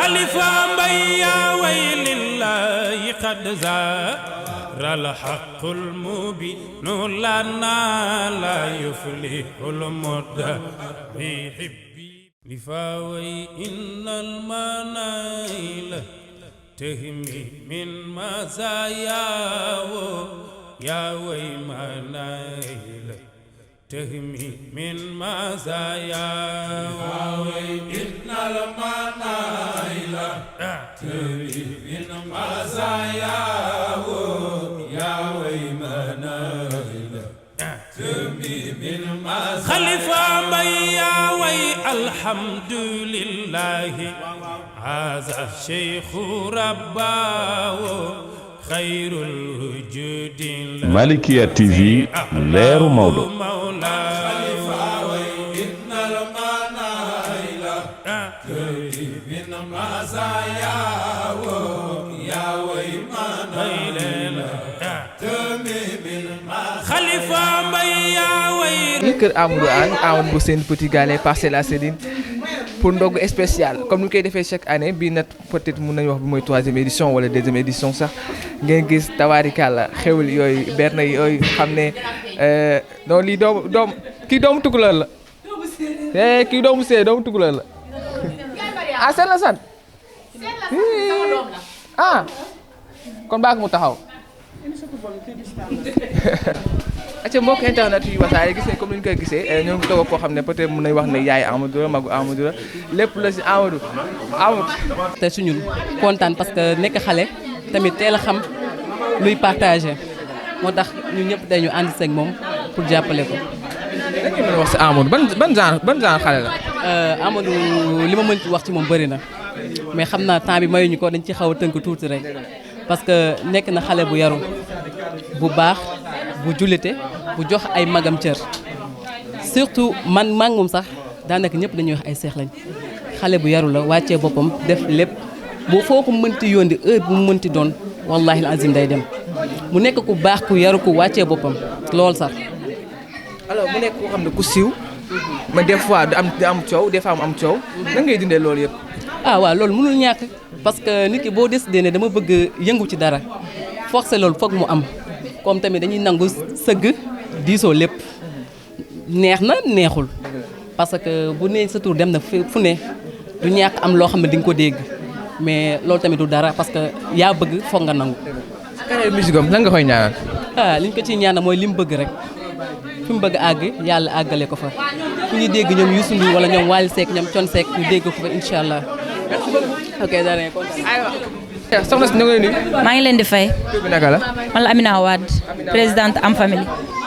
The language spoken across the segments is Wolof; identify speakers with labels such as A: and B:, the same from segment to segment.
A: خليفة بيا ويل الله قد زار الحق المبين لنا لا يفلح المدة بحبي لفاوي إن المنايل تهمي من مزاياه يا ويمنايل تهمي من مزاياه إن المنايل تهمي من مزاياه يا ويمنايل تهمي من مزاياه خليفة بيا وي الحمد لله هذا الشيخ رباه خير الوجود
B: Malikia TV leeru Maodo
C: li kër Amadou Hann Amadou bu seen Petit Gallé Parcelles Assainies pour ndogu spécial comme ni ñu koy defee chaque année bii nag peut-être mun nañu wax bi mooy 3e édition wala 2e édition sax ngeen gis tawaarikàlla xewul yooyu berne yooyu xam ne non lii kii doomu tukulóor la kii doomu see doomu tukulóor la ah seen la sant ah kon baax mu taxaw acca mbokk internet yu Wassare gis nañ comme ni ñu koy gisee ñoo ngi toog koo xam ne peut-être mën nañu wax ne yaay Amadou la magu Amadou la lépp la si Amadou
D: te suñu kontaan parce que nekk xale tamit teel a xam luy partagé moo tax ñun ñëpp dañu ànd seeg moom pour jàppale ko.
C: lan ngeen mën a wax si Amadou ban genre xale la.
D: Amadou li ma mën ci wax ci moom bëri na mais xam naa temps bi mayuñu ko dañ ci xaw a tënk tuuti rek parce que nekk na xale bu yaru bu baax bu jullite bu jox ay magam cër surtout man moom sax daanaka ñëpp dañuy wax ay seex lañ xale bu yaru la wàccee boppam def lépp boo foo ko mënti yóndi heure bu mu mënti doon wallahi azim day dem mu nekk ku baax ku yaru ku wàccee boppam lool sax.
C: alors mu nekk koo xam ne ku siiw mais des fois du am coow des fois mu am coow nan ngay dindee loolu yëpp.
D: ah waaw loolu mënul ñàkk parce que nit ki boo décidé ne dama bëgg yëngu ci dara forcé loolu foog mu am comme tamit dañuy nangu sëgg diisoo lépp neex na neexul parce que bu nee sa tur dem na fu ne du ñàkk am loo xam ne di nga ko dégg mais loolu tamit du dara parce que yaa bëgg foog nga nangu.
C: carrière musique am lan nga koy ñaanal.
D: ah li ñu ko ciy ñaanal mooy li mu bëgg rek fi mu bëgg àgg yàlla àggale ko fa fu ñuy dégg ñoom Youssou Ndour wala ñoom Wally Seck ñoom Thione Seck ñu dégg ko fa incha allah. ok dara kontaan.
C: soxna si ñu ngi lay nuyu.
E: maa ngi leen di fay.
C: tur bi naka la.
E: man la Amina Wade présidente Am Family.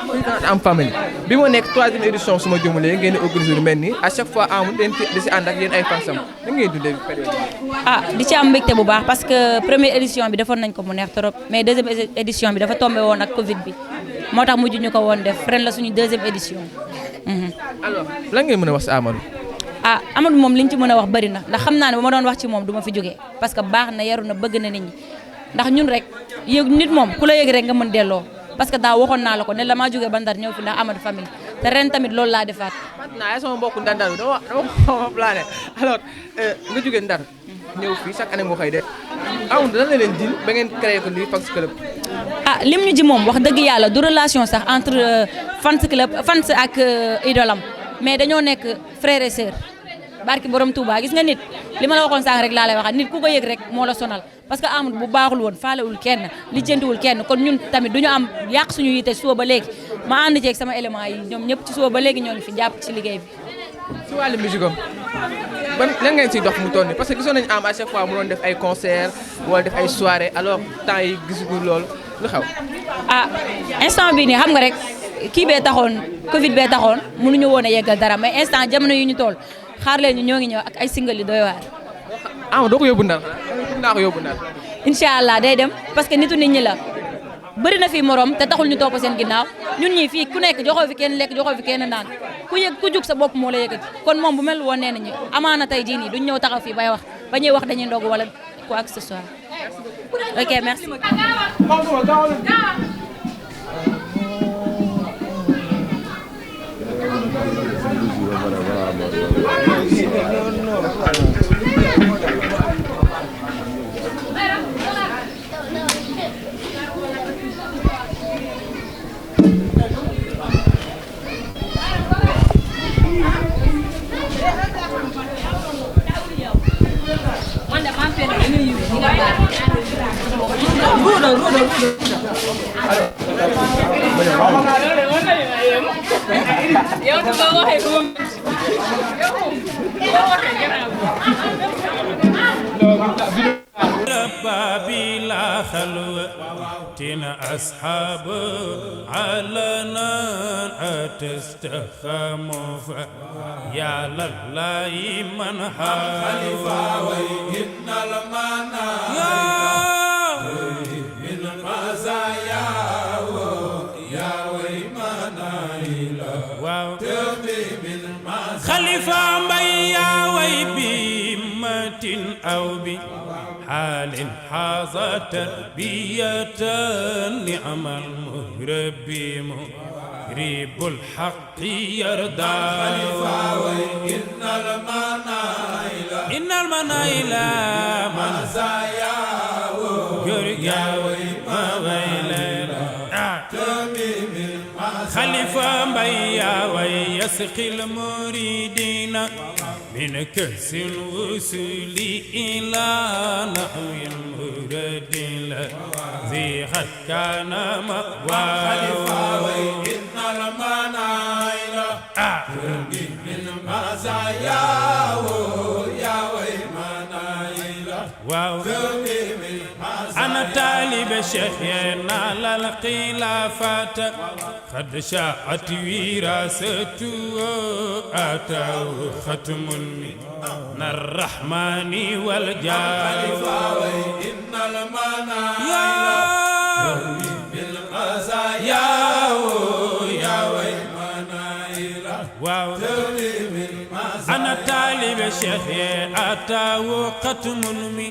C: présidente Am Family bi moo nekk 3e édition su ma jëmalee ngeen di organiser lu mel nii à chaque fois amul dañ di si ànd ak yéen ay fansam da ngeen dundee période bi.
E: di ci am mbégte bu baax parce que première édition bi defoon nañ ko mu neex trop mais 2e édition bi dafa tombé woon ak Covid bi moo tax mujj ñu ko woon def ren la suñu 2e édition.
C: alors lan ngeen mën a wax si Amadou.
E: Amadou moom liñ ci mën a wax bëri na ndax xam naa ne ba ma doon wax ci moom du ma fi jógee parce que baax na yaru na bëgg na nit ñi ndax ñun rek yëg nit moom ku la yëg rek nga mën delloo parce que daaw waxoon naa la ko ne la maa jógee ba Ndar ñëw fi ndax Amadou Family te ren tamit loolu laa defaat.
C: naa sama mbokku Ndar bi dama plané alors nga jógee Ndar ñëw fii chaque année moo koy def Amadou lan la leen di ba ngeen créé ko lii fans club.
E: lim ñu ji moom wax dëgg yàlla du relation sax entre fans ak idolam mais dañoo nekk frère et sœur barki borom Touba gis nga nit li ma la waxoon sànq rek laa lay waxaat nit ku ko yëg rek moo la sonal parce que Amadou bu baaxul woon faalewul kenn lijjantiwul kenn kon ñun tamit duñu am yàq suñu yite suba ba léegi ma ànd ceeg sama élément yi ñoom ñëpp ci suba ba léegi ñoo ngi fi jàpp ci liggéey bi.
C: si wàllu musique am ban lan ngeen siy dox mu toll nii parce que gisoon nañu am à chaque fois mu doon def ay concert wala def ay soirée alors temps yi gisaguñ loolu lu xew.
E: instant bii nii xam nga rek kii bee taxoon Covid bee taxoon mënuñu woon a yeggal dara mais instant jamono yi ñu toll xaar leen ñu ñoo ngi ñëw ak ay single yu doy waar.
C: doo ko yóbbu Ndar naa ko yóbbu Ndar.
E: incha allah day dem parce que nitu nit ñi la bëri na fi morom te taxul ñu topp seen ginnaaw ñun ñii fii ku nekk joxoo fi kenn lekk joxoo fi kenn naan ku yëg ku jug sa bopp moo la yëkkati kon moom bu mel woon nee nañu amaana tey jii nii duñ ñëw taxaw fii bay wax ba ñuy wax dañuy ndogu wala quoi que ce soit ok merci.
A: ربابي لا خلوة أصحاب علنا أتستخم يا لله من خليفة وإن المنى من المزايا يا ويمنا إلى خليفة بيا ويبيمة أو بي حال حاز تربية نعم المربي مغرب الحق يرضى إن المنايل مزايا يرجع ما ويلنا خليفة بيا ويسقي المريدين من كأس الوصول إلى نحو المراد الذي قد كان مأواه خليفة وإن المنايل تربي من مزاياه يا ويمنايل تربي من أنا طالب شيخنا للخلافات قد شاءت وراثته أتاه ختم من الرحمن والجاه وإن المنايل بالمزايا يا ويمنايل أنا طالب شيخي أتاه ختم من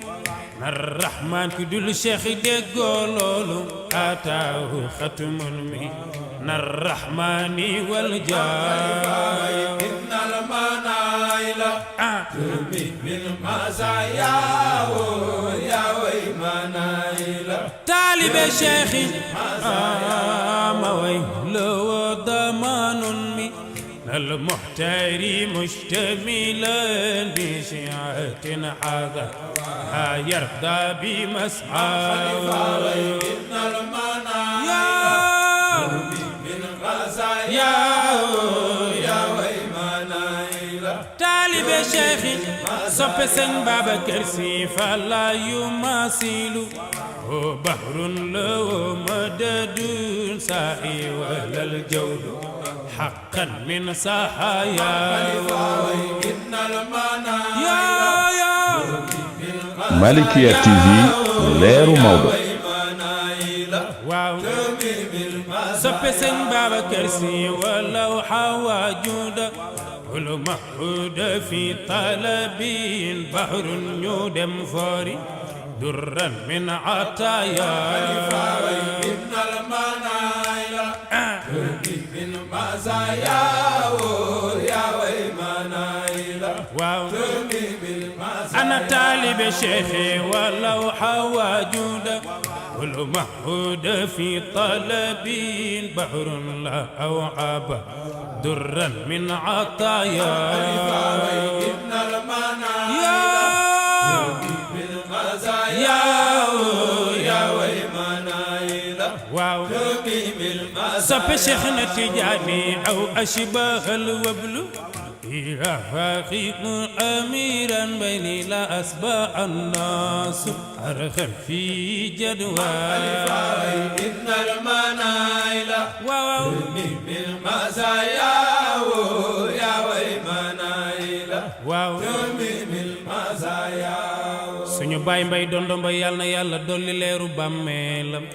A: الرحمن كدل شيخ دغولولو أتاه ختم من الرحمن والجاه إن المنايل تربي من مزايا يا ويمنايل طالب شيخي موي لو ضمان من المحتري مشتملا بشيعة حاذا يرضى بمسعى إن المنايل من غزايا يا ويمنايل طالب شيخي صف سن بابا كرسي فلا يماثل بحر له مدد سائي ولا الجود حقا من صحايا إن المنايا
B: Malikia TV leeru Maodo
A: waaw soppe sëñ Babacar Si walaw hawa juuda wala mahuda fi talabin bahrun ñu dem foori durran min ataaya innal manayla min mazaya ya way manayla waaw أنا طالب شيخي ولو حوى جودا والمحمود في طلبين بحر لا أوعب درا من عطايا إن المنايا بالمزايا يا ويمنايلا واو صف شيخنا تجاني أو أشباه الوبل حقيق أميرا بيني لا أسباء الناس أرخر في جدوى إن المنايل ترمي بالمزايا يا ويمنايل ترمي بالمزايا suñu baay mbay dondo mbay yàlla na yàlla dolli leeru bàmmeelam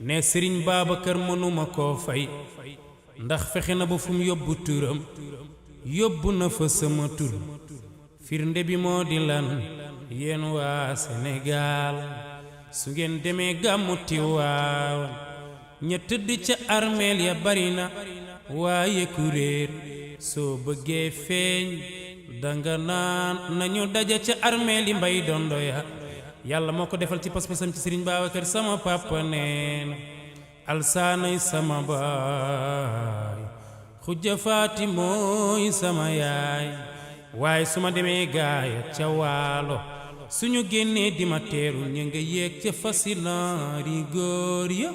A: ne Serigne Babacar mënuma koo fay ndax fexe na ba fu mu yóbbu turam yóbbu na fa sama tur firnde bi moo di lan yéen waa Sénégal su ngeen demee gàmmu Tiwaawan ña tëdd ca armeel ya bari na waaye ku réer soo bëggee feeñ danga naan nañu daja ca armeel yi mbay dondo ya yàlla moo ko defal ci pas-pasam ci Serigne Babacar sama papa neen alsaanay sama baay xujja faati mooy sama yaay waaye su ma demee gaaya ca waalo suñu génnee di ma teeru ña nga yéeg ca fasinaari góor ya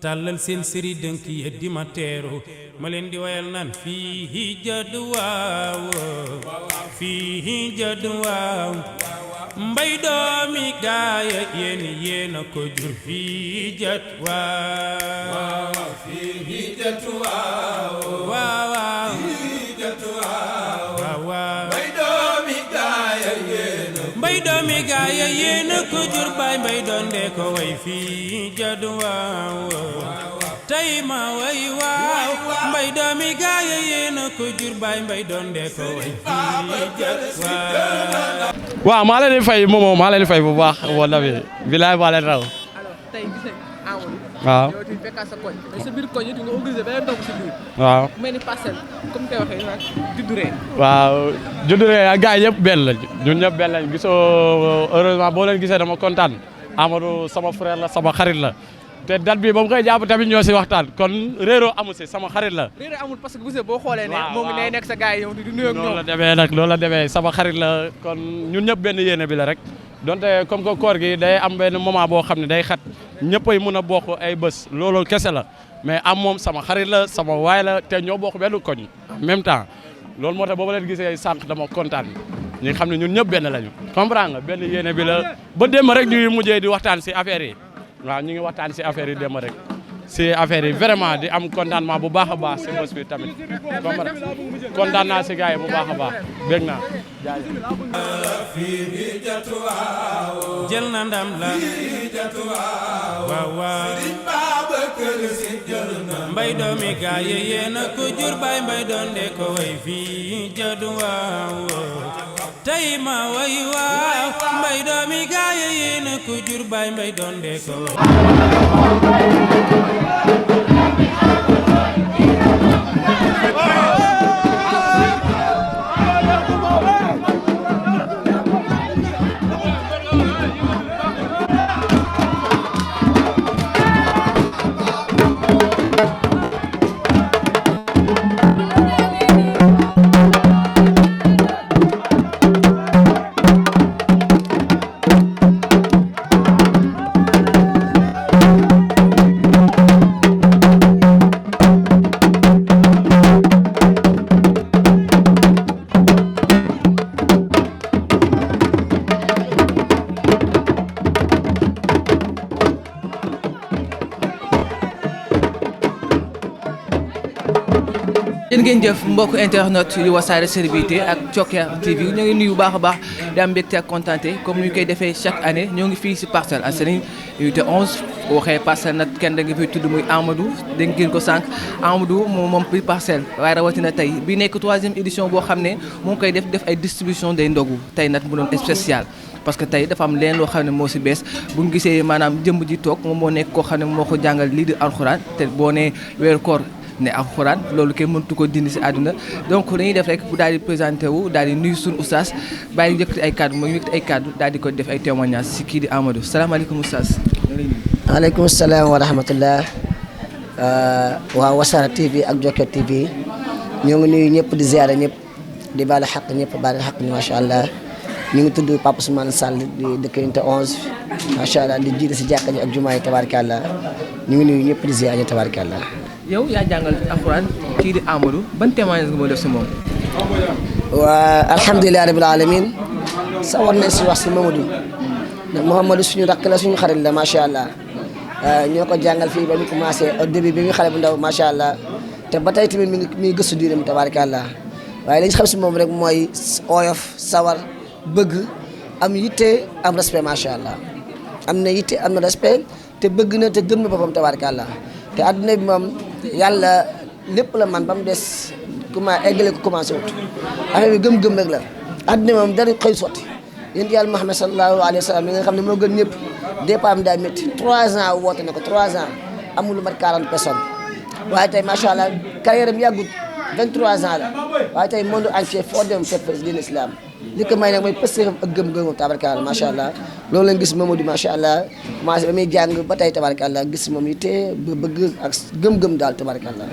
A: tàllal seen sëri dënk ya di ma teeru ma leen di wayal naan fii jad waaw fii jad waaw mbay doomi gaaya yéena ko jur fii jat waaw fii jat waaw waaw mbay doomi gaaya yéena ko jur baay mbay doon dee ko way fii jat waaw tey ma way waaw mbay doomi gaaya yéena ko jur baay mbay doon dee ko way fii jat waaw
F: waaw maa leen di fay moomoo maa leen di fay bu baax wala bi bilaay maa leen raw.
C: tey gis nañ Amadou.
F: waaw
C: yow tamit fekkaat sa koñ mais sa biir koñ it nga organisé beneen ndogu si biir.
F: waaw
C: mel ni parcelle comme tey waxee nag judduree.
F: waaw judduree ak gars yi yëpp benn lañ ñun ñëpp benn lañ gisoo heureusement boo leen gisee dama kontaan Amadou sama frère la sama xarit la. te date bi ba mu koy jàpp tamit ñoo si waxtaan kon réeroo amul si sama xarit la.
C: réeroo amul parce que bu see boo xoolee ne. moo ngi nekk sa gars yi yow di nuyoo ak ñoom.
F: loolu la demee nag loolu la demee sama xarit la kon ñun ñëpp benn yéene bi la rek donte comme que koor gi day am benn moment boo xam ne day xat ñëppay mën a bokk ay bés loolu kese la mais am moom sama xarit la sama waay la te ñoo bokk benn koñ en même temps loolu moo tax boo ma leen gisee sànq dama kontaan ñi xam ne ñun ñëpp benn lañu comprendre nga benn yéene bi la ba démb rek ñuy mujjee di waxtaan si affaire yi. waaw ñu ngi waxtaan si affaire yi dem rek si affaire yi vraiment di am contentement bu baax a baax si bés bi tamit kontaan naa si gars yi bu baax a baax bég naa
A: jël na ndam la waaw waaw mbay doomi gaay yéena ko jur baay mbay doon de ko way fii jadu waaw tey ma way waaw mbay doomi gaay yéena ko jur baay mbay doon de ko way
C: yéen ngeen jëf mbokk internet yu Wassare Célébrité ak Thioker TV ñoo ngi nuyu bu baax a baax di am mbégte ak kontaante comme ñu koy defee chaque année ñoo ngi fii si Parcelles Assainies unité 11 waxee Parcelles nag kenn da nga fiy tudd muy Amadou dégg ngeen ko sànq Amadou moom bi Parcelles waaye rawatina tey bi nekk 3e édition boo xam ne moo ngi koy def ay distribution day ndogu tey nag mu doon spécial parce que tey dafa am leen loo xam ne moo si bees bu ñu gisee maanaam jëmb ji toog moom moo nekk koo xam ne moo ko jàngal lii di alxuraan te boo nee weeru koor ne alxuraan loolu kenn mënatu ko dindi si àdduna donc dañuy def rek bu daal di présenté wu daal di nuyu suñu oustaz bàyyi yëkkati ay kaddu mooy yëkkati ay kaddu daal di ko def ay témoignages si kii di Amadou salaamaaleykum oustaz.
G: waaleykum salaam wa rahmatullah waa Wassare TV ak Thioker TV ñoo ngi nuyu ñëpp di ziare ñëpp di baal xaq ñëpp baal xaq ñu macha allah ñu ngi tudd Papa Ousmane Sall di dëkk unité 11 macha allah di jiite si jàkka ji ak jumaa yi tabaarkalla ñu ngi nuyu ñëpp di ziare ñu tabaarkalla.
C: yow yaa jàngal alxuraan kii di Amadou ban témoignage nga moo def si moom.
G: waa alhamdulilah rabil alamin sa war nañ si wax si Mamadou ndax Mouhamadou suñu rakk la suñu xarit la macha allah ñoo ko jàngal fii ba ñu commencé au début bi ñu xale bu ndaw macha allah te ba tey tamit mi ngi gëstu diinam tabaarkalla waaye lañ xam si moom rek mooy oyof sawar bëgg am yitte am respect macha allah am na yitte am na respect te bëgg na te gëm na boppam tabaarkalla te adduna bi moom yàlla lépp la man ba mu des eggale ko commencé wut affaire bi gëm-gëm rek la adduna moom dara xëy sotti yéen yàlla Muhammad sallallahu alayhi wa sallam mi nga xam ne moo gën ñëpp départ am daa métti 3 ans woote na ko 3 ans amul lu mat 40 personnes waaye tey macha allah carrière am yàggut 23 ans la waaye tey monde entier foo dem fépp diine islam li ko may nag mooy pëstéefam ak gëm-gëmam tabarkalla macha allah loolu lañ gis Mamadou macha allah commencé ba muy jàng ba tey tabarkalla gis moom yitte ba bëgg ak gëm-gëm daal tabarkalla.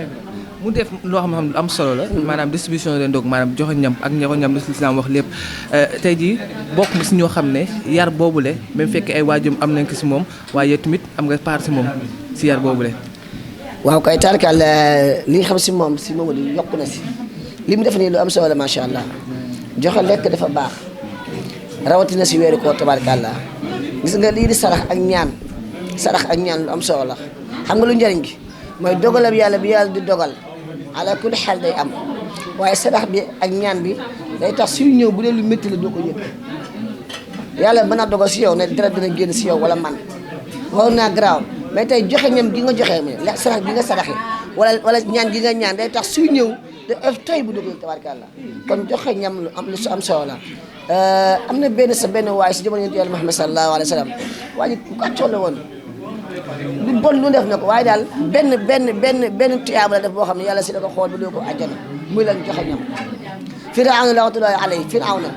C: mu mu def loo xam ne am solo la maanaam distribution de ndog maanaam joxe ñam ak ñoo ñam li lislaam wax lépp tey jii bokk nga si ñoo xam ne yar boobule même fekkee ay waajum am nañ ko si moom waaye tamit am nga part si moom si yar boobule.
G: waaw kay tarkal li nga xam si moom Mamadou yokk na si li mu def nii lu am solo la macha allah joxe lekk dafa baax rawatina si weeru koor tabaarkalla gis nga lii di sarax ak ñaan lu am solo la xam nga lu njëriñ gi mooy dogalab yàlla bi yàlla di dogal ala kulli xaal day am waaye sarax bi ak ñaan bi day tax suy ñëw bu dee lu métti la doo ko yëg yàlla mën naa dogal si yow ne dara dina génn si yow wala man war naa garaaw mais tey joxe ñam gi nga joxe ma sarax bi nga saraxe wala ñaan gi nga ñaan day tax suy ñëw da tey bu dugg tabaarkalla kon joxe ñam lu am solo la am na benn waay si jamono yonent Yàlla Muhammad sallallahu alayhi wa sallam waa ji ku kàccoon la woon lu bon lu def na ko waaye daal benn tuyaaba la def boo xam ne yàlla si la ko xool ba doo ko àjjana muy lan joxe ñam Firawna laxmatullaahi alayhi Firawna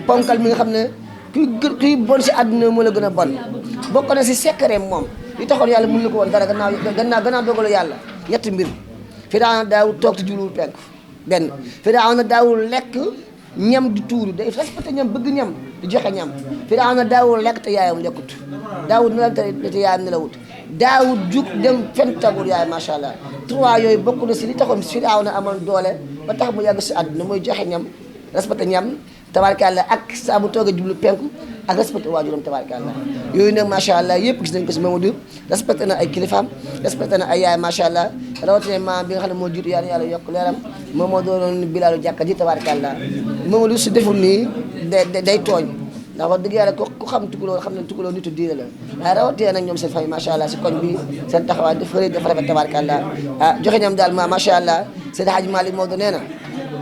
G: ponkal mi nga xam ne kuy bon si àdduna moo la gën a bon bokk na si secret moom li taxoon yàlla mënu la ko woon dara gannaaw dogalu yàlla ñetti mbir Firawna daawul toog te juluwul penk benn Firawna daawul lekk ñam di tuuru day respecté ñam bëgg ñam di joxe ñam Firawna daawul lekk te yaayam lekkut daawul nelaw te yaayam nelawut daawul jug dem fen tagul yaay macha allah 3 yooyu bokk na si li taxoon Firawna amoon doole ba tax mu yàgg si àdduna mooy joxe ñam respecté ñam tabaarkalla ak saa bu toog a jublu penku ak respecté waajuram tabaarkalla yooyu nag macha allah yëpp gis nañ ko si Mamadou respecté na ay kilifaam respecté na ay yaay macha allah rawatina maam bi nga xam ne moo jiitu yàlla yokk leeram moom moo doonoon bilaalu jàkka ji tabaarkalla Mamadou su deful nii day tooñ ndax wax dëgg yàlla ku xam tukuloo xam ne tukuloo nitu diine la waaye rawatina nag ñoom seen famille macha allah si koñ bi seen taxawaay dafa rafet tabaarkalla joxe ñam daal macha allah Seydi Hadji Malick moo doon nee na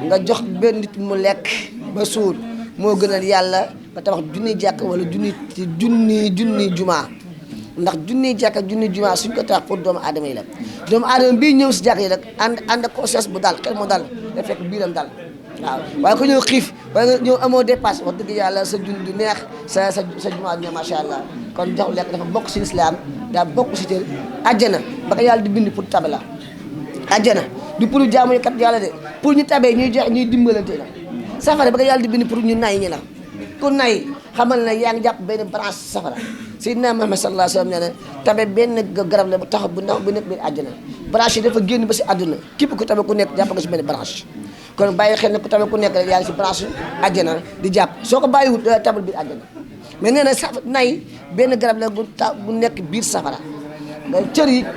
G: nga jox benn nit mu lekk ba suur moo gënal yàlla nga tabax junniy jàkk wala junni jumaa ndax junniy jàkk ak junniy jumaa suñ ko tax pour doomu aadama yi la doomu aadama bii ñëw si jàkk yi rek ànd ak conscience bu dal xel mu dal da fekk biiram dal waaw waaye ko ñëw xiif waaye nga ñëw amoo dépasse wax dëgg yàlla sa jun du neex sa jumaa du neex macha allah kon jox lekk dafa bokk si lislaam daa bokk si teel àjjana ba ko yàlla di bind pour tabe la àjjana du pour jaamu kat yàlla de pour ñu tabee ñuy jox ñuy dimbalante la safara ba ko yàlla di bind pour ñu nay ñi la ku nay xamal na yaa ngi jàpp benn branche safara Seydina Muhammad sallallahu alayhi wa sallam nee na tabe benn garab la bu taxaw bu ndax bu nekk biir àjjana branche yi dafa génn ba si àdduna képp ku tabe ku nekk jàpp nga si benn branche kon bàyyi xel ne ku tabe ku nekk rek yaa ngi si branche àjjana di jàpp soo ko bàyyiwut tabal biir àjjana mais nee na nay benn garab la bu nekk biir safara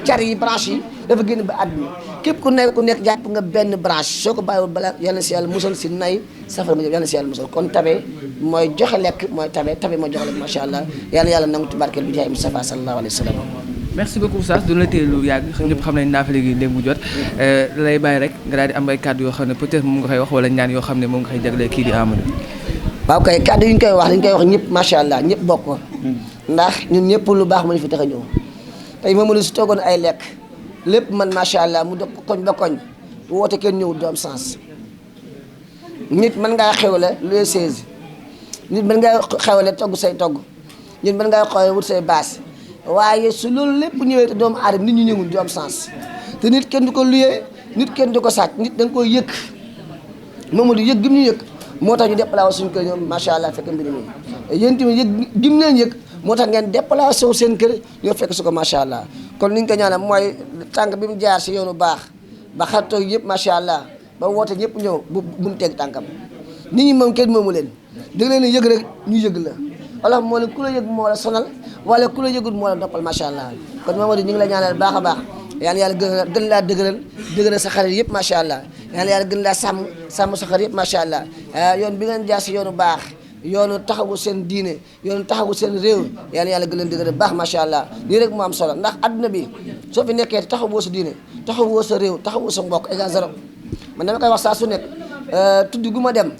G: car yi branche yi dafa génn ba àdduna képp ku nekk jàpp nga benn branche soo ko bàyyiwul bala yàlla si yàlla musal si nay safara nga yàlla si yàlla musal kon tabe mooy joxe lekk mooy tabe mooy joxe lekk macha allah yàlla nangu ci barkeel bi jaay Mustafa sallallahu alayhi wa sallam.
C: merci beaucoup Oustaz du la téye lu yàgg ñëpp xam nañ naafale gi démb bu jot lay bàyyi rek nga daal di am ay kàddu yoo xam ne peut-être moom nga koy wax wala ñaan yoo xam ne moom nga koy jaglee kii di Amadou.
G: waaw kay kàddu yi ñu koy wax ñëpp macha allah ñëpp bokk ko ndax ñun ñëpp lu baax moo ñu fi tax a ñëw tey Mamadou su toogoon ay lekk lépp man macha allah mu def koñ ba koñ bu woote kenn ñëwul du am sens nit mën ngaa xewle lu 16 nit mën ngaa xewle togg say togg nit mën ngaa xewle wut say baas waaye su loolu lépp ñëwee te doomu aadama nit ñu ñëwul du am sens te nit kenn du ko luyee nit kenn du ko sàcc nit da nga koy yëg Mamadou yëg gim ñu yëg moo tax ñu déplacé suñu kër ñoom macha allah fekk mbir mi yéen tamit yëg gim leen yëg moo tax ngeen déplacé seen kër ñoo fekk su ko macha allah kon li ñu ko ñaanal mooy tànk bi mu jaar si yoonu baax ba xaritoo yëpp macha allah ba woote ñëpp ñëw bu mu teg tànkam nit ñi moom kenn moomu leen da leen a yëg rek ñu yëg la wala moo ne ku la yëg moo la sonal wala ku la yëgul moo la doppal macha allah kon Mamadou ñu ngi la ñaanal baax a baax yàlla gën laa dëgëral sa xarit yëpp macha allah yàlla gën laa sàmm sa xarit yëpp macha allah yoon bi ngeen jaar si yoonu baax yoonu taxawu seen diine yoonu taxawu seen réew yàlla gën leen dëgëral baax macha allah lii rek moo am solo ndax adduna bi soo fi nekkee taxawoo sa diine taxawoo sa réew taxawoo sa mbokk égal zéro man dama koy wax saa su nekk tudd gu ma dem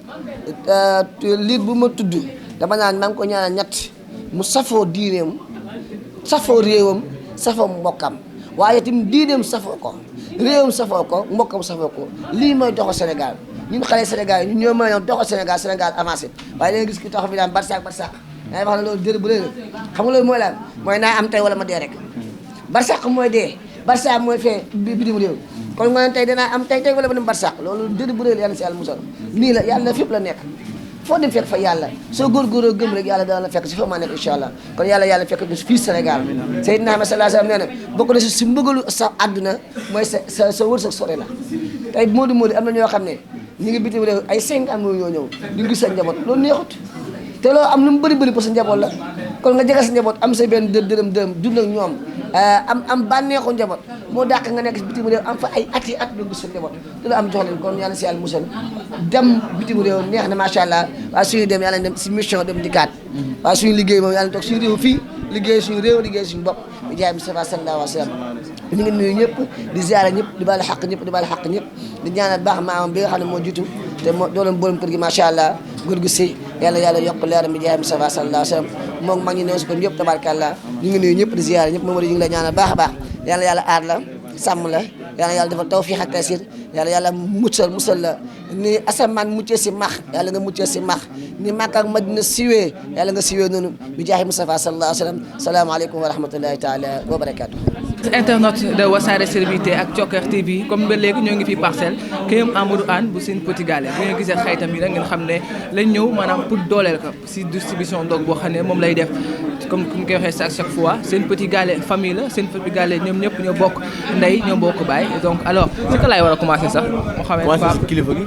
G: liit bu ma tudd dama naan maa ngi ko ñaanal ñett mu safoo diineem safoo réewam safoo mbokkam waaye tamit diineem safoo ko réewam safoo ko mbokkam safoo ko lii mooy doxal Sénégal ñun xale Sénégal yi ñun ñoo mën a doxal Sénégal avancé waaye da nga gis ki taxaw fi daan barsaak yaa ngi wax ne loolu dër bu léegi xam nga loolu mooy lan mooy naa am tey wala ma dee rek barsaak mooy dee barsaak mooy fee bitim réew kon nga ne tey danaa am tey wala ba dem barsàq loolu dëgg bu rëy yàlla si yàlla musal nii la yàlla fépp la nekk foo dem fekk fa yàlla soo góorgóorloo gëm rek yàlla dana la fekk si fa maa nekk incha allah kon yàlla fekk ñu fii Sénégal Seydina Ahmed sallallahu alayhi wasallam nee na bokk na si mbëggalu sa àdduna mooy sa wërsëg sore la tey Modou am na ñoo xam ne ñu ngi bitim réew ay 5 ans ñoo ñëw di gis sa njaboot loolu neexut te loo am lu mu bëri pour sa njaboot la kon nga jege sa njaboot am sa benn dërëm dund ak ñoom am bànneexu njaboot moo dàq nga nekk si bitim réew am fa ay at yi at doo gis sa njaboot te lu am jox leen kon yàlla si yàlla musal dem bitim réew neex na macha allah waaye suñu dem yàlla dem si mission dem dikkaat waaye suñu liggéey moom yàlla toog suñu réew fii liggéey suñu réew liggéey suñu bopp di jaay Mustafa sallallahu alayhi wa sallam ñu ngi nuyu ñëpp di ziara ñëpp di baalu xaq ñëpp di baalu xaq ñëpp di ñaanal baax maamam bi nga xam ne moo jiitu te moo doon borom kër gi macha allah góor gu sëy yàlla yokk leeram bi jaay Mustafa sallallahu alayhi wa sallam moom mag ñi ne si ko ñëpp tabarkallah ñu ngi nuyu ñëpp di ziara ñëpp moom ñu ngi lay ñaanal baax a baax yàlla aar la sàmm la yàlla defal tawfiq ak tasir yàlla musal la ni asamaan muccee si max yàlla nga muccee si max ni Makka ak Madina siwee yàlla nga siwee noonu bi jaahi Mustafa sallallahu alayhi wa sallam salaamaaleykum wa rahmatullahi taala wa barakatuh
C: internet de Wassare Célébrité ak Thioker TV comme ba léegi ñoo ngi fi parcelle këyam Amadou Hann bu Sen Petit Gallé bu ngeen gisee xaytam yi nag ngeen xam ne lañ ñëw maanaam pour dooleel ko si distribution ndog boo xam ne moom lay def comme ni koy waxee chaque fois Sen Petit Gallé famille la Sen Petit Gallé ñoom ñëpp ñoo bokk ndey ñoo bokk baay donc alors c'est que laay war a commencer sax moo xamee Pape
H: kilifa gi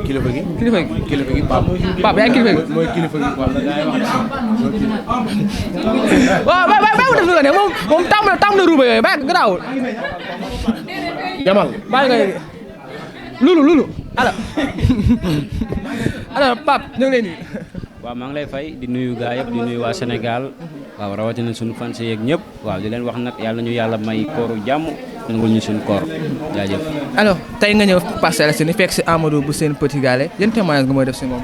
C: Pape yaa kilifa gi
H: mooy kilifa gi
C: waaw bay mu def lu nga ne moom tàmm na ruuba yooyu bay garaawul
H: Jamal
C: bàyyi nga lulu alors Pape ñu ngi lay nuyu.
I: waaw maa ngi lay fay di nuyu gaa yëpp di nuyu waa Sénégal waaw rawatina suñu fans yeeg ñëpp waaw di leen wax nag yàlla ñu yàlla may kooru jàmm nangul ñu suñu koor jaajëf.
C: alors tey nga ñëw Parcelles Assainies fekk si Amadou bu Sen Petit Gallé yan témoignage nga mooy def si moom.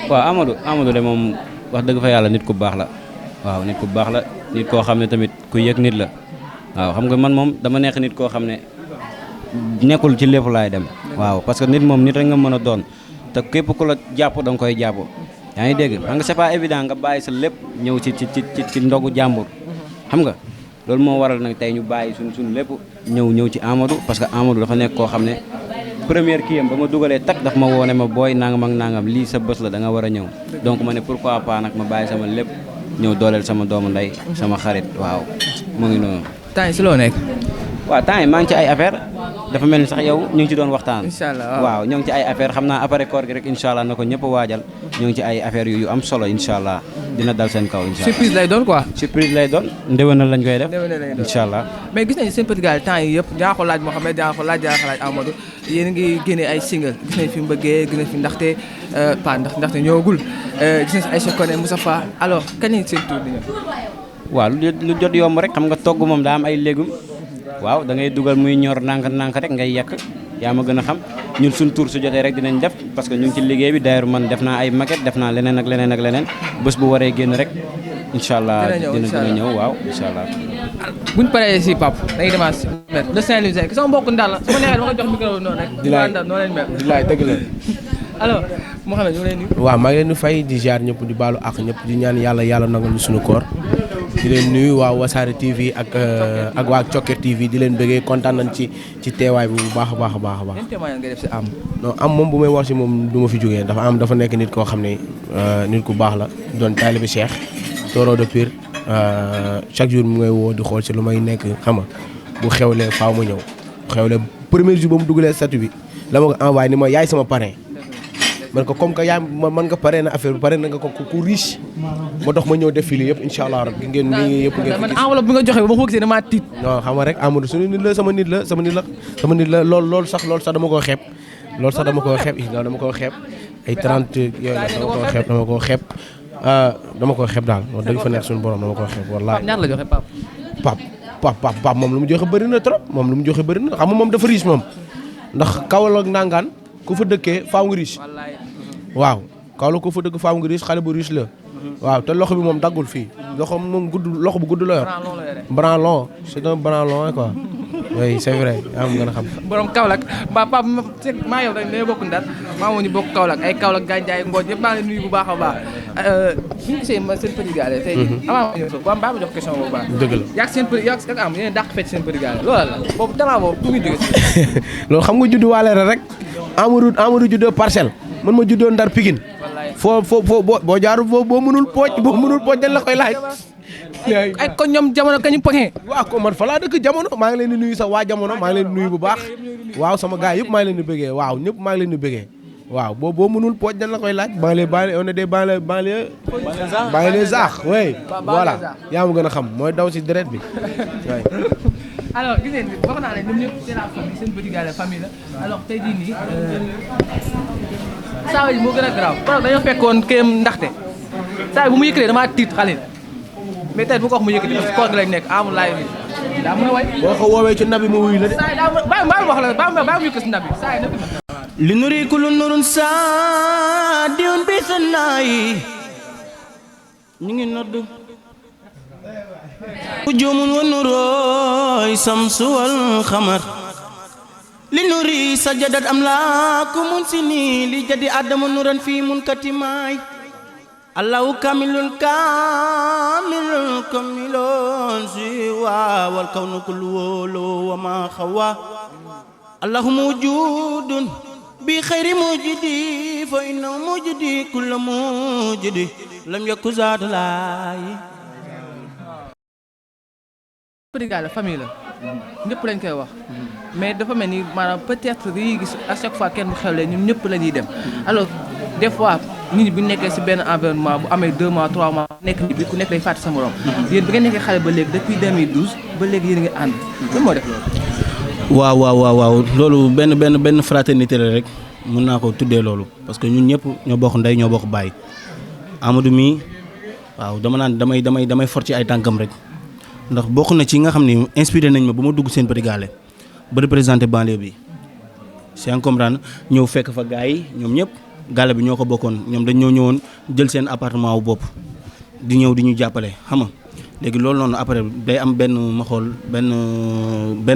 I: waaw Amadou de moom wax dëgg fa yàlla nit ku baax la waaw nit ku baax la nit koo xam ne tamit ku yëg nit la waaw xam nga man moom dama nekk nit koo xam ne nekkul ci lépp laay dem waaw parce que nit moom nit rek nga mën a doon te képp ku la jàpp da nga koy jàpp yaa ngi dégg xam nga c'est pas évident nga bàyyi sa lépp ñëw ci ndogu jàmbur xam nga loolu moo waral nag tey ñu bàyyi suñ lépp ñëw ci Amadou parce que Amadou dafa nekk koo xam ne première kii am ba ma dugalee tak daf ma woone ma booy nangam ak nangam lii sa bés la da nga war a ñëw donc ma ne pourquoi pas nag ma bàyyi sama lépp ñëw dooleel sama doomu ndey sama xarit waaw mu ngi noonu.
C: temps yi si loo nekk.
I: waaw temps yi maa ngi ci ay affaire dafa mel ni sax yow ñu ngi ci doon waxtaan.
C: incha allah
I: waaw ñoo ngi ci ay affaire xam naa après koor gi rek incha allah na ko ñëpp waajal ñoo ngi ci ay affaire yu am solo incha allah dina dal seen kaw incha allah.
C: surprise lay doon quoi.
I: surprise lay doon ndéwénal lañ koy def. incha allah.
C: mais gis nañu Sen Petit Gallé temps yi yëpp dinaa ko laaj Mouhamed dinaa ko laaj Amadou yéen a ngi génne ay single gis nañ fi mbëggee gis nañ fi ndaxte ñëwagul gis nañ fi Aïcha Koné Moustapha alors kañ lañ seen tour di ñëw.
I: waaw lu jot yomb rek xam nga togg moom daa am ay légumes waaw da ngay dugal muy ñor nànk rek ngay yekk yaa ma gën a xam ñun suñ tour su jotee rek dinañ def parce que ñu ngi ci liggéey bi d'ailleurs man def naa ay maquette def naa leneen ak leneen bés bu waree génn rek incha allah dina ñëw waaw incha allah.
C: buñ paree si Pape dañuy demaat si le Saint-Louisien ki sama mbokk Ndar la su ma neexee dama ko jox micro noonu rek.
H: dilaay dëgg la.
C: alors Mouhamed ñu ngi lay nuyu.
H: waaw maa ngi leen di fay di ziar ñëpp di baalu ak ñëpp di ñaan yàlla nangal ñu suñu koor di leen nuyu waa Wassare TV ak waa Thioker TV di leen bëggee kontaan nañ ci teewaay bi bu baax a baax.
C: yan témoignage ngay def si am.
H: non am moom bu may wax si moom du ma fi jógee dafa nekk nit koo xam ne nit ku baax la doon taalibe Cheikh Toro de Pire chaque jour mu ngay woo di xool si lu may nekk xam nga bu xewlee faaw ma ñëw xewlee premier jour ba mu dugalee statut bi la ma ko envoyé ni ma yaay sama parrain man ko comme que yaa man nga pare na affaire bi pare na nga ko ku riche moo tax ma ñëw def fii yëpp incha allah rabbi ngeen nii yëpp ngeen
C: man enveloppe bi nga joxe ba ma ko gisee damaa tiit.
H: non xam nga rek Amadou suñu nit la sama nit la loolu sax dama koo xeeb dama koo xeeb ay 30 yooyu la dama koo xeeb daal wax dëgg fa nekk suñu borom dama koo xeeb wallaahi.
C: ñaar la joxe
H: Pape moom lu mu joxe bëri na trop xam nga moom dafa riche moom ndax Kaolack nangaan ku fa dëkkee faaw nga riche waaw Kaolack ku fa dëkk faaw nga riche xale bu riche la waaw te loxo bi moom daggul fii loxo bu gudd la yor branlon c'est un branlon quoi oui c'est vrai yaa ngi gën a xam
C: borom Kaolack Pape maa yow dañ lay bokk Ndar maa moo ñu bokk Kaolack ay Kaolack Gandiaye Mbodj yëpp maa ngi nuyu bu baax a baax bu ñu gisee seen Petit Gallé tey avant ma ñëw sax baa ma jox question boobu baax
H: dëgg la
C: yaa seen yaa am yéen dàq fecc seen Petit Gallé loolu la boobu talent boobu fu muy jóge
H: loolu xam nga juddu waale rek Amadou juddoo Parcelles man ma juddoo Ndar Pikine foo boo jaarul foofu boo mënul pooj dañ la koy laaj
C: ay kon ñoom jamono kañu poñe
H: waaw ko man fa laa dëkk jamono maa ngi leen di nuyu sax waa jamono maa ngi leen di nuyu bu baax waaw sama gars yëpp maa ngi leen di bëggee waaw ñëpp maa ngi leen di bëggee waaw boo mënul pooj dañ la koy laaj banlieue on est des banlieue zaax oui voilà yaa ma gën a xam mooy daw si deret bi waay
C: alors gis ngeen wax naa ne ñoom ñëpp c'est la famille seen Petit Gallé famille la alors tey jii nii saa yi moo gën a garaaw parce que dañoo fekkoon kéem ndaxte saa yi bu mu yëkkatee damaa tiit xale mais tey bu ko wax mu yëkkati parce que koor gi lañ nekk amul laay bi daa mën a way
H: boo ko woowee ci nabi mu wuyu la de
C: saa yi daa bàyyi wax la bàyyi mu yëkkati si nabi saa yi nabi
J: li nuri kullu nurun saadiun bi sanaayi ñu ngi noddu ujumun wa nuroy samsu wal xamar li nuri sajadat amlaakumun sini li jadi adamu nuran fi munkatimaay allahu kamilun kamilun siwa wal kawnu kullu wolo wa ma xawa allahu mujudun bi xayri mujidi fa inna mujidi kullu mujidi lam yakku zaatu laay
C: Petit Gallé famille la ñëpp lañ koy wax mais dafa mel ni maanaam peut-être dañuy gis à chaque fois kenn bu xewlee ñun ñëpp la ñuy dem alors des fois nit ñi bu ñu nekkee si benn environnement bu amee 2 mois 3 mois nekk nit bi ku nekk day fàtte sa morom yéen bi ngeen nekkee xale ba léegi depuis 2012 ba léegi yéen a ngi ànd lan moo def loolu
J: waaw loolu benn fraternité la rek mun naa ko tuddee loolu parce que ñun ñëpp ñoo bokk ndey ñoo bokk baay Amadou mi waaw dama naan damay for ci ay tànkam rek ndax bokk na ci nga xam ne inspiré nañ ma ba ma dugg seen Petit Gallé ba représenté banlieue bi c'est comprendre ñëw fekk fa gars yi ñoom ñëpp gàlle bi ñoo ko bokkoon ñoom dañ ñoo ñëwoon jël seen appartement wu bopp di ñëw di ñu jàppale xam nga léegi loolu noonu après day am benn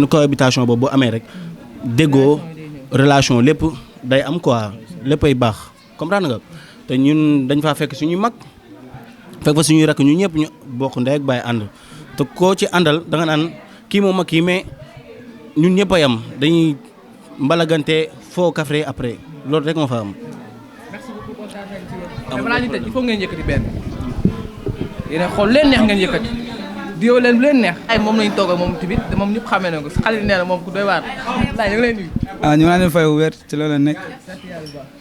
J: cohabitation boobu bu amee rek déggoo relation lépp day am quoi léppay baax comprendre nga te ñun dañ faa fekk suñuy mag fekk fa suñuy rakk ñu ñëpp ñu bokk ndey ak baay ànd te koo ci àndal da nga naan kii moom ak kii mais ñun ñëpp a yam dañuy mbalagante foo kafre après loolu rek moo fa am.
C: merci beaucoup kontaan nañ ci yéen. mais balaa ñu tëj il faut ngeen yëkkati benn yéen a xool leen neex ngeen yëkkati diw leen bu leen neex. ay moom lañ toog ak moom tamit moom ñëpp xamee na ko xale nee na moom ku doy waar laay ñu ngi lay nuyu.
K: ñu ngi leen fay bu wér ci loolu la nekk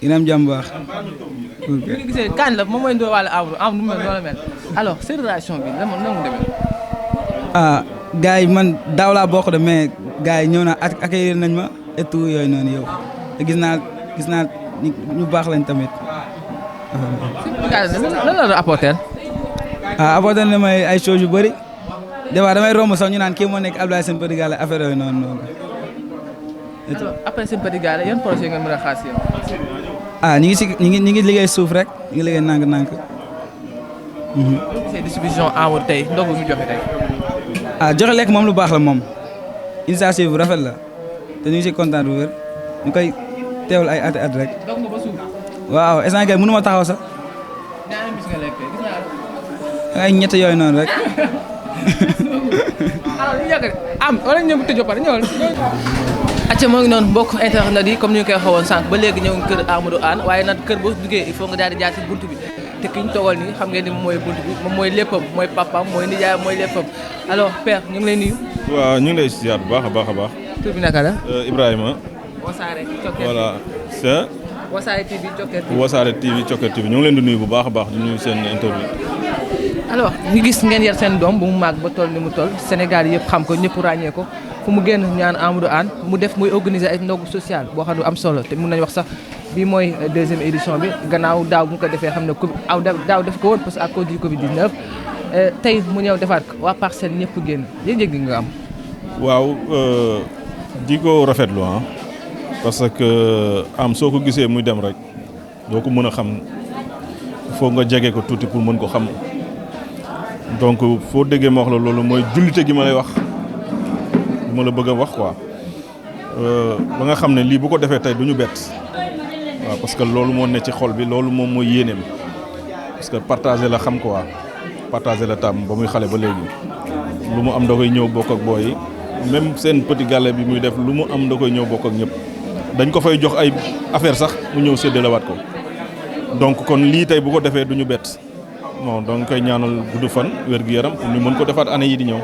K: yéen am jàmm baax.
C: bu ñu gisee kañ la moom mooy Ndoye Wally am nu mu mel noonu la mel alors seen relation bi lan mu demee.
K: gars yi man daaw laa bokk de mais gars yi ñëw naa accueillir nañ ma et tout yooyu noonu yow te gis naa ñu baax lañ tamit.
C: lan la la apporter.
K: apporter na may ay choses yu bëri des fois damay romb sax ñu naan kii moo nekk Abdoulaye seen Petit Gallé affaire yooyu noonu.
C: alors après seen Petit Gallé yan projet ngeen mën a xaar si yow.
K: ñu ngi liggéey suuf rek ñu ngi liggéey nànk-nànk.
C: c'est distribution Amadou tey ndogu mu joxe tey.
K: joxe lekk moom lu baax la moom initiative bu rafet la te ñu ngi si kontaan bu wér ñu koy teewul ay at rek.
C: dog nga ba suuf.
K: waaw instant kay mënu ma taxaw sax.
C: ñaari bis nga lekk gis naa
K: ay ñett yooyu noonu rek.
C: alors ñu yàgg wala ñëw tëjoo pare ñëwal. acca moo ngi noonu mbokk internet yi comme ni ñu koy xawoon sànq ba léegi ñëw kër Amadou Hann waaye nag kër boo duggee il faut nga daal di jaar ci buntu bi te ki ñu toogal nii xam ngeen ni mooy buntu bi moom mooy léppam mooy papaam mooy nijaayam mooy léppam alors père ñu ngi lay nuyu.
L: waaw ñu ngi lay ziar bu baax a baax a baax.
C: tur bi naka la.
L: Ibrahima.
C: Wassare Thioker
L: voilà c'est.
C: Wassare TV Thioker TV.
L: Wassare TV Thioker TV ñu ngi leen di nuyu bu baax a baax di nuyu seen interview.
C: alors ñu gis ngeen yar seen doom bu mu màgg ba toll ni mu toll Sénégal yëpp xam ko ñëpp ràññee ko fu mu génn ñaan Amadou Hann mu def muy organiser ay ndogu social boo xam ne am solo te mun nañu wax sax bii mooy 2e édition bi gannaaw daaw bu ñu ko defee xam ne daaw def ko woon parce que à cause du Covid 19 tey mu ñëw defaat ko waa Parcelles ñëpp génn yëg-yëg gi nga am.
L: waaw di ko rafetlu ah parce que am soo ko gisee muy dem rek doo ko mën a xam foog nga jege ko tuuti pour mën ko xam donc foo déggee ma wax la loolu mooy jullite gi ma lay wax ma la bëgg a wax quoi ba nga xam ne lii bu ko defee tey du ñu bett waaw parce que loolu moo ne ci xol bi loolu moom mooy yéeneem parce que partager la xam quoi partager la tam ba muy xale ba léegi lu mu am da koy ñëw bokk ak booy yi même seen petit gàlle bi muy def lu mu am da koy ñëw bokk ak ñëpp dañ ko fay jox ay affaire sax mu ñëw séddalewaat ko donc kon lii tey bu ko defee du ñu bett bon donc koy ñaanal gudd fan wér-gu-yaram pour ñu mën ko defaat année yi di ñëw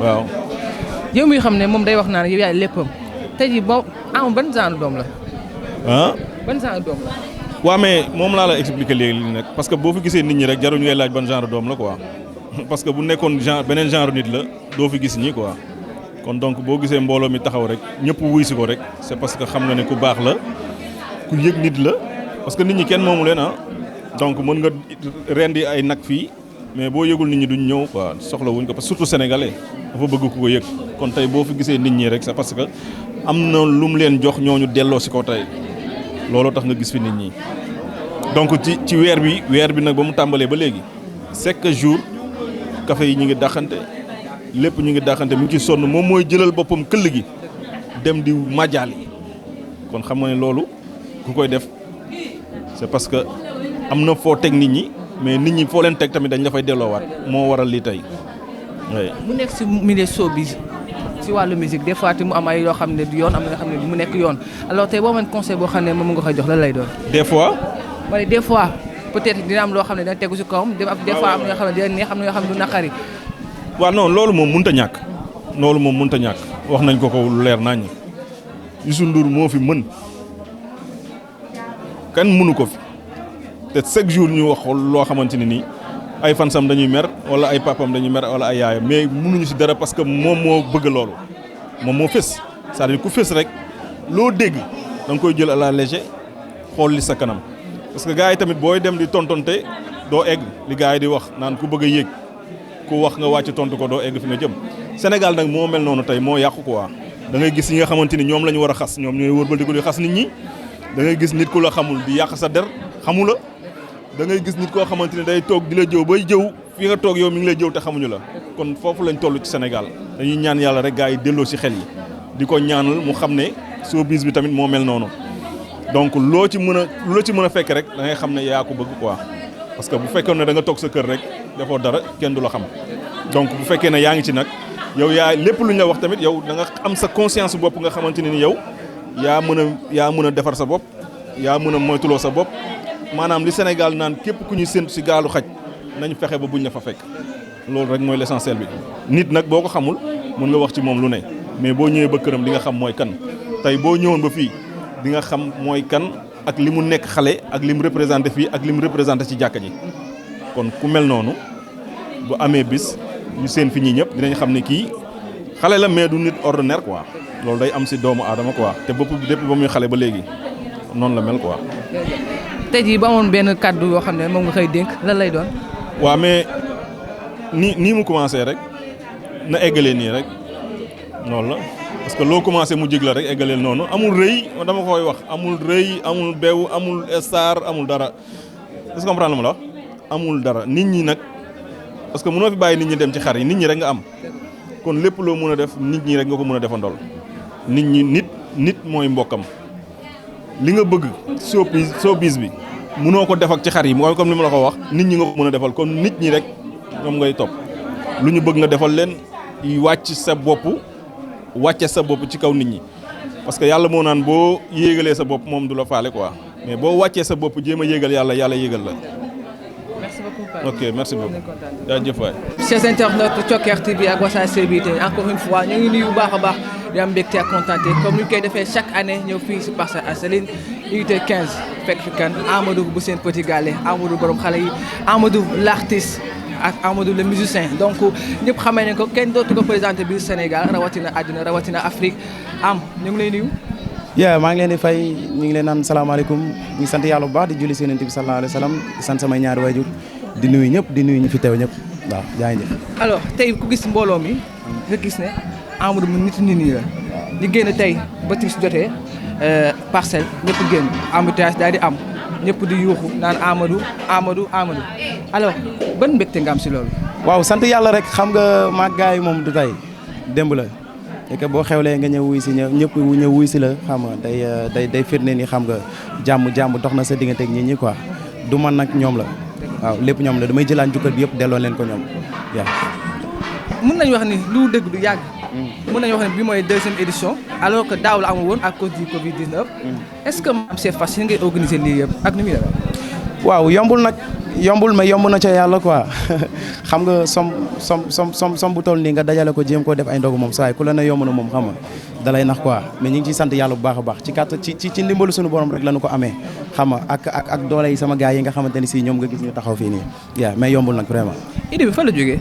L: waaw.
C: yow mi xam ne moom day wax naan yow yaay léppam tey jii boo am ban genre doom la.
L: ah.
C: ban genre doom la.
L: waaw mais moom laa la expliquer léegi li nekk parce que boo fi gisee nit ñi rek jarul ngay laaj ban genre doom la quoi parce que bu nekkoon genre beneen genre nit la doo fi gis ñi quoi kon donc boo gisee mbooloo mi taxaw rek ñëpp wuy si ko rek c'est parce que xam nga ne ku baax la ku yëg nit la parce que nit ñi kenn moomu leen donc mën nga rendi ay nag fii mais boo yëgul nit ñi duñ ñëw quoi soxla wuñ ko parce que surtout sénégalais dafa bëgg ku ko yëg kon tey boo fi gisee nit ñi rek c'est parce que am na lu mu leen jox ñooñu delloo si ko tey looloo tax nga gis fi nit ñi donc ci weer bi nag ba mu tàmbalee ba léegi chaque jour café yi ñu ngi dàqante lépp ñu ngi dàqante mu ngi ci sonn moom mooy jëlal boppam këll gi dem di majaal yi kon xam nga ne loolu ku koy def c'est parce que am na foo teg nit ñi mais nit ñi foo leen teg tamit dañ la fay delloowaat moo waral lii tey.
C: mu nekk si milieu showbiz ci wàllu musique des fois mu am ay yoo xam ne du yoon am na yoo xam ne mu nekk yoon alors tey boo mën conseil boo xam ne moom nga koy jox lan lay doon.
L: des fois.
C: wala des fois peut-être dina am loo xam ne dina tegu si kawam des fois am na yoo xam ne dina neex am na yoo xam ne du naqari.
L: waaw non loolu moom mënut a ñàkk loolu moom mënut a ñàkk wax nañ ko lu leer naññ Youssou Ndour moo fi mën kan mënu ko fi te chaque jour ñu wax loo xamante ne nii ay fansam dañuy mer wala ay papam dañuy mer wala ay yaayam mais mënuñu si dara parce que moom moo bëgg loolu moom moo fës c'est-à-dire ku fës rek loo dégg da nga koy jël à la légère xool li sa kanam parce que gars yi tamit booy dem di tontonte doo egg li gars yi di wax naan ku bëgg a yéeg ku wax nga wàcc tontu ko doo egg fi nga jëm Sénégal nag moo mel noonu tey moo yàqu quoi da ngay gis yi nga xamante ni ñoom la ñu war a xas ñoom ñooy wërbal di xas nit ñi da ngay gis nit ku la xamul di yàq sa der xamu la da ngay gis nit koo xamante ni day toog di la jëw bay jëw fi nga toog yow mi ngi lay jëw te xamuñu la kon foofu lañ toll ci Sénégal dañuy ñaan yàlla rek gars yi delloo ci xel yi di ko ñaanal mu xam ne showbiz bi tamit moo mel noonu donc loo ci mën a fekk rek da ngay xam ne yaa ko bëgg quoi parce que bu fekkoon ne da nga toog sa kër rek defoo dara kenn du la xam donc bu fekkee ne yaa ngi ci nag yow yaa lépp lu ñu la wax tamit yow da nga am sa conscience bopp nga xamante ne ni yow yaa mën a defar sa bopp yaa mën a moytuloo sa bopp maanaam li Sénégal naan képp ku ñuy séntu si gaalu xaj nañ fexe ba buñ la fa fekk loolu rek mooy l'essentiel bi nit nag boo ko xamul mën nga wax ci moom lu ne mais boo ñëwee ba këram di nga xam mooy kan tey boo ñëwoon ba fii di nga xam mooy kan ak li mu nekk xale ak li mu représenté fii ak li mu représenté ci jàkka ji kon ku mel noonu bu amee bis ñu seen fi ñii ñëpp dinañ xam ne kii xale la mais du nit ordinaire quoi loolu day am si doomu aadama quoi te bopp depuis ba muy xale ba léegi noonu la mel quoi.
C: tey jii ba amoon benn kàddu yoo xam ne moom nga koy dénk lan lay doon.
L: waaw mais nii mu commencé rek na eggalee nii rek noonu la parce que loo commencé mu jig la rek eggaleel noonu amul rëy dama koy wax amul rëy amul bew amul star amul dara est-ce que comprendre ma la wax amul dara nit ñi nag parce que mënoo fi bàyyi nit ñi dem ci xar yi nit ñi rek nga am kon lépp loo mën a def nit ñi rek nga ko mën a defandool nit ñi nit mooy mbokkam li nga bëgg showbiz bi mënoo ko def ak ci xar yi mooy comme li ma la ko wax nit ñi nga ko mën a defal kon nit ñi rek ñoom ngay topp lu ñu bëgg nga defal leen wàcce sa bopp ci kaw nit ñi parce que yàlla moo naan boo yéegalee sa bopp moom du la faale quoi mais boo wàccee sa bopp jéem a yéegal yàlla yéegal la.
C: merci beaucoup.
L: ok merci beaucoup. jaajëf waay.
C: chers internautes Thioker TV ak Wassare Célébrité encore une fois ñu ngi nuyu bu baax a baax di am mbégte ak contenté comme ni ñu koy defee chaque année ñëw fii si Parcelles Assainies unité 15 fekk fi kan Amadou bu seen petit gallé Amadou borom xale yi Amadou l'artiste ak Amadou le musicien donc ñëpp xamee ne ko kenn dootu ko présenté biir Sénégal rawatina àddina rawatina Afrique ñu ngi lay nuyu.
M: maa ngi leen di fay ñu ngi leen naan salaamaaleykum ñu ngi sant yàlla bu baax di julli si Yonent bi sallallahu alayhi wa sallam di sant samay ñaari waajur di nuyu ñëpp di nuyu ñu fi teew ñëpp waaw jaa ngi jëf.
C: alors tey ku gis mbooloo mi nga gis ne Amadou mu nit ñi la ñu génn tey ba timis jotee parcelle ñëpp génn embouteillage daal di am ñëpp di yuuxu naan Amadou alors ban mbégte nga am si loolu.
M: waaw sant yàlla rek xam nga màggaay moom du tey démb la. et que boo xewlee nga ñëw wuy si ñëpp ñëw wuy si la xam nga day firnde ni xam nga jàmm dox na sa diggante ak nit ñi quoi du man nag ñoom la waaw lépp ñoom la damay jëlaan jukkal bi yëpp delloo leen ko ñoom waaw.
C: mën nañu wax ni lu dëgg du yàgg. mën nañu wax ni bi mooy 2e édition alors que daaw la amul woon à cause du Covid-19. est-ce que maam c'est facile ngay organiser lii yëpp ak ni muy demee.
M: waaw yombul nag yombul mais yomb na ca yàlla quoi xam nga som bu toll nii nga dajale ko jéem koo def ay ndogu moom saa yi ku la ne yomb na moom xam nga dalay nax quoi mais ñu ngi ciy sant yàlla bu baax a baax ci kàtt ci ndimbalu suñu borom rek la ñu ko amee xam nga ak doole yi sama gars yi nga xamante ni si ñoom nga gis ñu taxaw fii nii waaw mais yombul nag vraiment.
C: idée bi fa la jógee.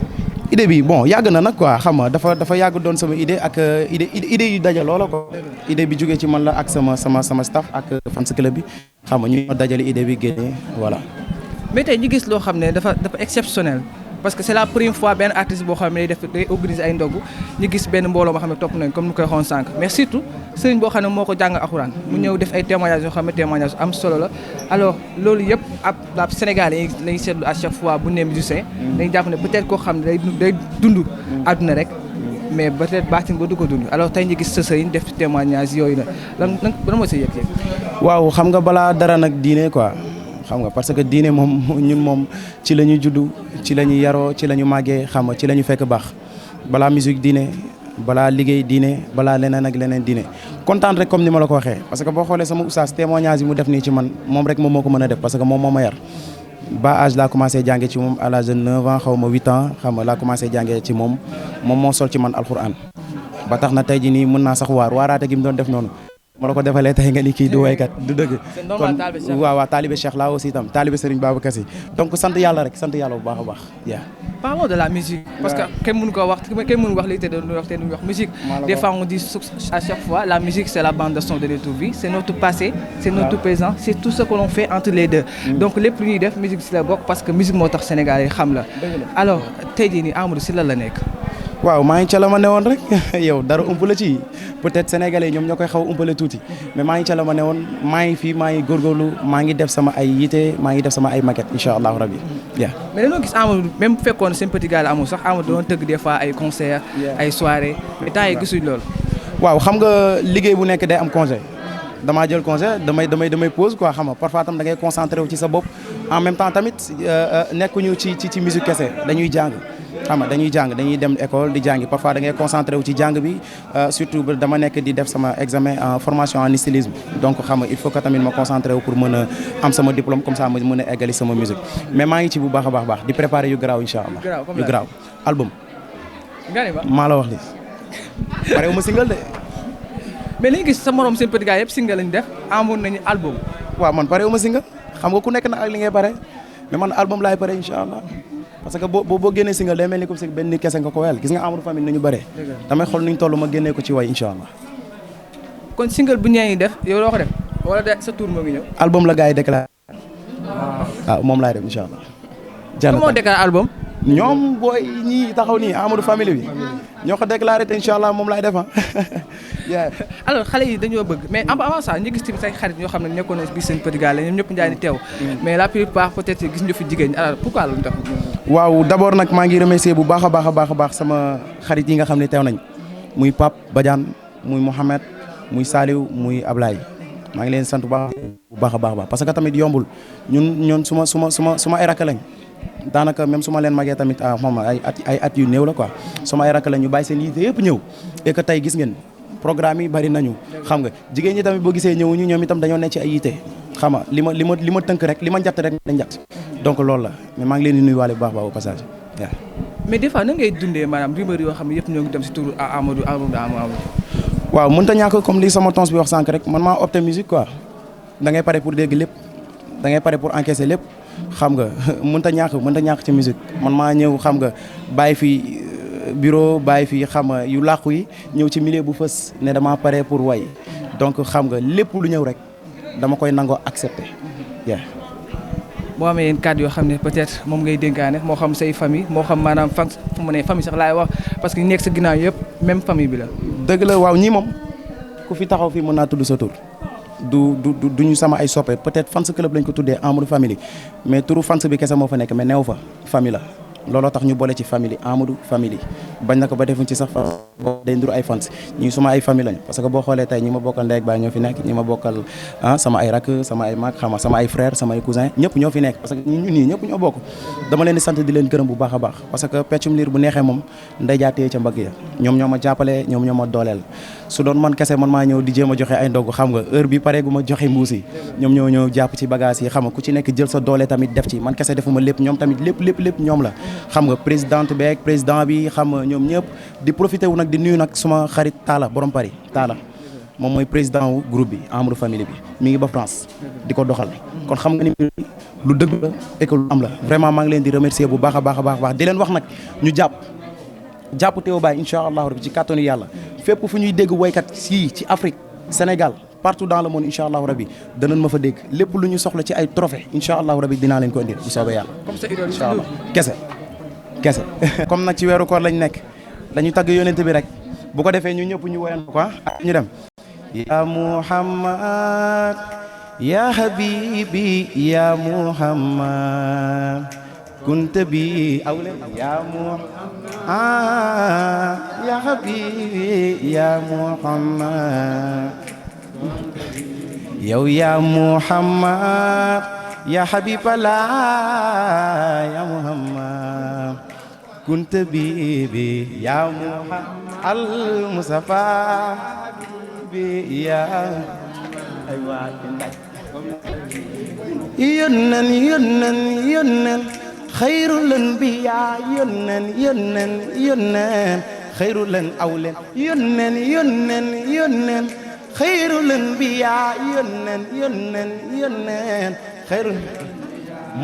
M: idée bi bon yàgg na nag quoi xam nga dafa yàgg doon sama idée ak idée yu dajaloo la ko idée bi jógee ci man la ak sama staff ak fans club bi xam nga ñu dajale idée bi génnee voilà.
C: mais tey ñu gis loo xam ne dafa exceptionnel parce que c'est la première fois benn artiste boo xam ne day organiser ay ndogu ñu gis benn mbooloo moo xam ne topp nañ comme ni koy xoon sànq mais surtout sëriñ boo xam ne moo ko jàng alxuraan mu ñëw def ay témoignages yoo xam ne témoignages am solo la alors loolu yëpp ab Sénégal yi lañuy seetlu à chaque fois bu nee musicien dañuy jàpp ne peut-être koo xam ne day dund àdduna rek mais peut-être baatin ba du ko dund alors tey ñu gis sa sëriñ def témoignage yooyu la lan mooy sa yëg-yëg.
M: waaw xam nga balaa dara nag diine quoi. xam nga parce que diine moom ñun moom ci la ñuy juddu ci la ñuy yaroo ci la ñu màggee xam nga ci la ñu fekk baax balaa musique diine balaa liggéey diine balaa leneen ak leneen diine kontaan rek comme ni ma la ko waxee parce que boo xoolee sama oustaz témoignage yi mu def nii ci man moom rek moom moo ko mën a def parce que moom moo ma yar ba âge laa commencé jàngee ci moom à l'âge de 9 ans xaw ma 8 ans xam nga laa commencé jàngee ci moom moo sol ci man alxuraan ba tax na tey jii nii mën naa sax waaraate gi mu doon def noonu. ma la ko defalee tey nga ni kii du waykat du dëgg kon waaw taalibe Cheikh laa aussi itam taalibe Serigne Babacar Sy donc sant yàlla rek sant yàlla bu baax a baax yaa
C: parlons de la musique parce que kenn mënu ko wax kenn mënu wax lii te duñu wax musique des fois on dit à chaque fois la musique c'est la bande son de notre vie c'est notre passé c'est notre présent c'est tout ce que l'on fait entre les deux donc lépp lu ñuy def musique si la bokk parce que musique moo tax Sénégal yi xam la alors tey jii nii Amadou si lan la nekk
M: waaw maa ngi ca la ma newoon rek yow dara ump la ci peut-être sénégalais ñoom ñoo koy xaw a umpale tuuti mais maa ngi ca la ma newoon maa ngi fii maa ngi góorgóorlu maa ngi def sama ay yite maa ngi def sama ay maquette incha allahu rabbi yaa
C: mais dañoo gis Amadou même bu fekkoon seen petit gars la amul sax Amadou doon tëgg des fois ay concert ay soirée mais temps yi gisuñ loolu
M: waaw xam nga liggéey bu nekk day am congé damaa jël congé damay pause quoi xam nga parfois tam da ngay concentré wu ci sa bopp en même temps tamit nekkuñu ci musique kese dañuy jàng xam nga dañuy jàng dañuy dem école di jàngi parfois da ngay concentré wu ci jàng bi surtout dama nekk di def sama examen en formation en stylisme donc xam nga il faut que tamit ma concentré wu pour mën a am sama diplôme comme ça ma mën a eggali sama musique mais maa ngi ci bu baax a baax di préparer yu garaaw incha allah yu garaaw album maa la wax li pare wu ma single de
C: mais li ñu gis sa morom seen petit gars yëpp single lañu def amoon nañu album
M: waaw man pare wu ma single xam nga ku nekk nag ak li ngay pare mais man album laay pare incha allah parce que boo génnee single day mel ni comme si benn kese nga ko wel gis nga Amadou famille nañu bëree damay xool nuñ toll ma génnee ko ci way incha allah
C: kon single bu ñee def yow loo ko def wala de sa tour moo ngi ñëw
M: album la gars yi déclaré waaw moom laay def incha allah
C: jana moo déclaré album
M: ñoom booy ñii taxaw nii Amadou famille bi ñoo ko déclaré te incha allah moom laay def
C: alors xale yi dañoo bëgg mais avant ça ñu gis tamit say xarit ñoo xam ne nekkoon na bi seen petit gars la ñoom ñëpp njaay ni teew mais la plupart peut-être gis ñu fi jigéen ñi alors pourquoi lu tax
M: waaw d'abord nag maa ngi remercier bu baax a baax sama xarit yi nga xam ne teew nañ muy Pape Badiane muy Mohamed muy Saliou muy Ablaye maa ngi leen sant bu baax a baax parce que tamit yombul ñun suma ay rakk lañ daanaka même su ma leen magee tamit moom ay at yu néew la quoi suma ay rakk lañ ñu bàyyi seen yite yëpp ñëw et que tey gis ngeen programme yi bari nañu xam nga jigéen ñi tamit boo gisee ñëwuñu ñoom itam dañoo nekk ci ay yite xam nga li ma tënk rek li ma njatt rek dañ njatt donc loolu la mais maa ngi leen di nuyuwaale bu baax au passage waaw.
C: mais des fois na ngay dundee maanaam rumeur yoo xam ne yëpp ñoo ngi dem si turu Amadou.
M: waaw mënut a ñàkk comme li sama tons bi wax sànq rek man maa opté musique quoi da ngay pare pour dégg lépp da ngay pare pour encaisser lépp xam nga mënut a ñàkk ci musique man maa ñëw xam nga bàyyi fi bureau bàyyi fi xam nga yu làqu yi ñëw ci milieu bu fës ne dama pare pour way donc xam nga lépp lu ñëw rek dama koy nangoo accepter
C: boo amee yéen kàddu yoo xam ne peut-être moom ngay dénkaane moo xam say famille moo xam maanaam fu mu ne famille sax laay wax parce que ñu nekk sa ginnaaw yëpp même famille bi la.
M: dëgg la waaw ñii moom ku fi taxaw fii mën naa tudd sa tur du ñu sama ay soppe peut-être fans club lañ ko tuddee Amadou famille mais turu fans bi kese moo fa nekk mais neew fa famille la looloo tax ñu boole ci famille Amadou famille bañ na ko ba defuñ ci sax day ndur ay fans ñi suma ay famille lañ parce que boo xoolee tey ñi ma bokkal ndey ak baay ñoo fi nekk ñi ma bokkal sama ay rakk sama ay mag xama sama ay frère sama ay cousin ñëpp ñoo fi nekk parce que ñun ñii ñëpp ñoo bokk dama leen di sant di leen gërëm bu baax a baax parce que peccum liir bu neexee moom nday jaatee ca mbagg ya ñoom ñoo ma jàppale ñoom ñoo ma dooleel su doon man kese man maa ñëw di jéem a joxe ay ndogg xam nga heure bi pare gu ma joxe mbuus yi ñoom ñoo ñëw jàpp ci bagage yi xam nga ku ci nekk jël sa doole tamit def ci man kese defuma lépp ñoom tamit lépp ñoom la xam nga présidente beeg président bi xam nga ñoom ñëpp di profité wu nag di nuyu nag suma xarit Talla borom Paris Talla moom mooy président wu groupe bi Amadou famille bi mi ngi ba France di ko doxal kon xam nga ni lu dëgg la et que lu am la vraiment maa ngi leen di remercier bu baax a baax di leen wax nag ñu jàpp Théo Baye incha allahu rabi ci kàttanu yàlla fépp fu ñuy dégg woykat sii ci Afrique Sénégal partout dans le monde incha allahu rabi danañ ma fa dégg lépp lu ñu soxla ci ay trophée incha allahu rabi dinaa leen ko indil bu soobee yàlla.
C: comme ça idole
M: incha allah kese comme nag ci weeru koor lañ nekk dañu tagg yonent bi rek bu ko defee ñu ñëpp ñu woyan quoi ñu dem. ya Muhammad ya habibi ya Muhammad kunta bi awle ya ya habibi ya Muhammad yow ya Muhammad ya habiballah ya Muhammad kunta bi ya Muhammad al Mustafa bi ya aywa yónneen xayrul anbiya yónneen xayrul awlen yónneen xayrul anbiya yónneen xayrul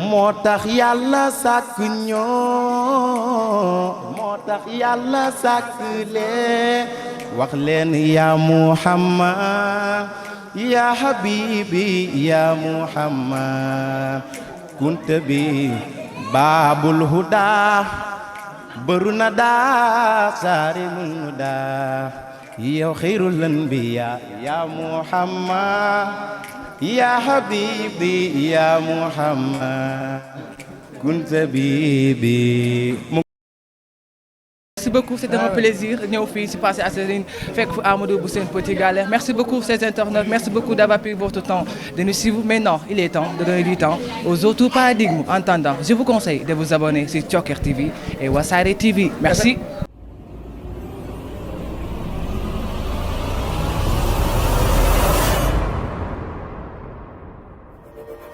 M: moo tax yàlla sàkk ñoo moo tax yàlla sàkk leen wax leen ya Muhammad ya habibi ya Muhammad kunta bi baabul huda baruna da sarimul huda yow xayrul anbiya ya Muhammad ya habibi ya Muhammad kunta bi.
C: Merci beaucoup, c'était un plaisir ñëw fii si Parcelles Assainies fekk fu Amadou bu Sen Petit Gallé. Merci beaucoup ces internautes, merci beaucoup d'avoir pris votre temps de nous suivre. Maintenant, il est temps de donner du temps aux autres paradigmes. En attendant, je vous conseille de vous abonner sur Thioker TV et Wassare TV. Merci.